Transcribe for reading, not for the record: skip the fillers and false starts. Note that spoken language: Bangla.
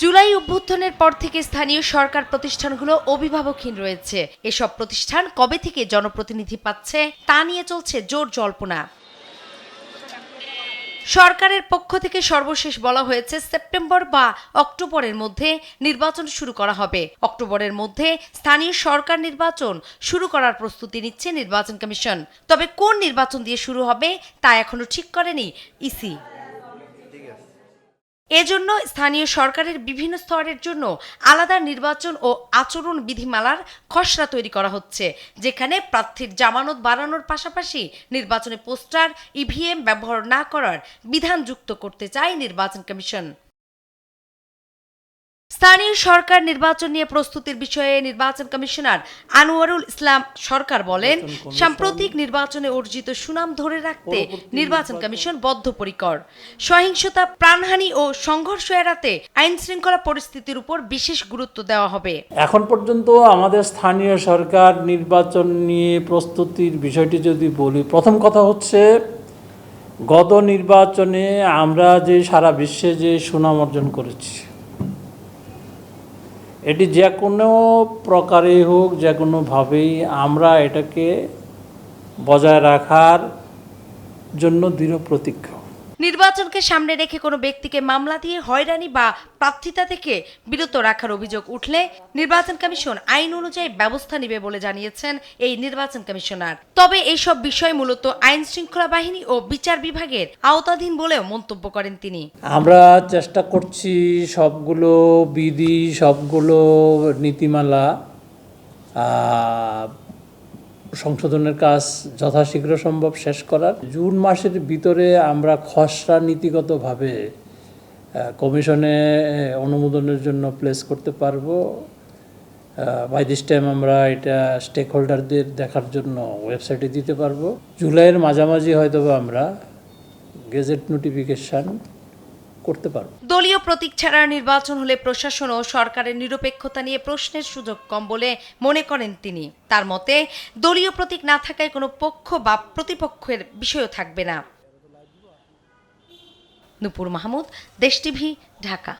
জুলাই অভ্যুত্থানের পর থেকে স্থানীয় সরকার প্রতিষ্ঠানগুলো অভিভাবকহীন রয়েছে। এসব প্রতিষ্ঠান কবে থেকে জনপ্রতিনিধি পাচ্ছে তা নিয়ে চলছে জোর জল্পনা। সরকারের পক্ষ থেকে সর্বশেষ বলা হয়েছে সেপ্টেম্বর বা অক্টোবরের মধ্যে নির্বাচন শুরু করা হবে। অক্টোবরের মধ্যে স্থানীয় সরকার নির্বাচন শুরু করার প্রস্তুতি নিচ্ছে নির্বাচন কমিশন। তবে কোন নির্বাচন দিয়ে শুরু হবে তা এখনো ঠিক করেনি ইসি। এজন্য স্থানীয় সরকারের বিভিন্ন স্তরের জন্য আলাদা নির্বাচন ও আচরণ বিধিমালার খসড়া তৈরি করা হচ্ছে, যেখানে প্রার্থীর জামানত বাড়ানোর পাশাপাশি নির্বাচনে পোস্টার, ইভিএম ব্যবহার না করার বিধান যুক্ত করতে চায় নির্বাচন কমিশন। স্থানীয় সরকার নির্বাচন নিয়ে প্রস্তুতির বিষয়ে নির্বাচন কমিশনার আনোয়ারুল ইসলাম সরকার বলেন, সাম্প্রতিক নির্বাচনে অর্জিত সুনাম ধরে রাখতে নির্বাচন কমিশন বদ্ধপরিকর। সহিংসতা, প্রাণহানি ও সংঘর্ষ এড়াতে আইন শৃঙ্খলা পরিস্থিতির উপর বিশেষ গুরুত্ব দেওয়া হবে। এখন পর্যন্ত আমাদের স্থানীয় সরকার নির্বাচন নিয়ে প্রস্তুতির বিষয়টি যদি বলি, প্রথম কথা হচ্ছে গত নির্বাচনে আমরা যে সারা বিশ্বে যে সুনাম অর্জন করেছি, এটি যে কোনো প্রকারে হোক, যে কোনোভাবেই আমরা এটাকে বজায় রাখার জন্য দৃঢ় প্রতিজ্ঞ। নির্বাচনকে সামনে রেখে কোনো ব্যক্তিকে মামলা দিয়ে হয়রানি বা প্রার্থিতা থেকে বিরত রাখার অভিযোগ উঠলে নির্বাচন কমিশন আইন অনুযায়ী ব্যবস্থা নেবে বলে জানিয়েছেন এই নির্বাচন কমিশনার। তবে এইসব বিষয় মূলত আইন শৃঙ্খলা বাহিনী ও বিচার বিভাগের আওতাধীন বলেও মন্তব্য করেন তিনি। আমরা চেষ্টা করছি সবগুলো বিধি, সবগুলো নীতিমালা সংশোধনের কাজ যথাশীঘ্র সম্ভব শেষ করার। জুন মাসের ভিতরে আমরা খসড়া নীতিগতভাবে কমিশনে অনুমোদনের জন্য প্লেস করতে পারবো। বাই দিস টাইম আমরা এটা স্টেক হোল্ডারদের দেখার জন্য ওয়েবসাইটে দিতে পারবো। জুলাইয়ের মাঝামাঝি হয়তো আমরা গেজেট নোটিফিকেশন করতে পারবো। দলীয় প্রতীক ছাড়া নির্বাচন হলে প্রশাসন ও সরকারের নিরপেক্ষতা নিয়ে প্রশ্নের সুযোগ কম বলে মনে করেন তিনি। তার মতে, দলীয় প্রতীক না থাকায় কোনো পক্ষ বা প্রতিপক্ষের বিষয়ও থাকবে না। নূপুর মাহমুদ, দেশ টিভি, ঢাকা।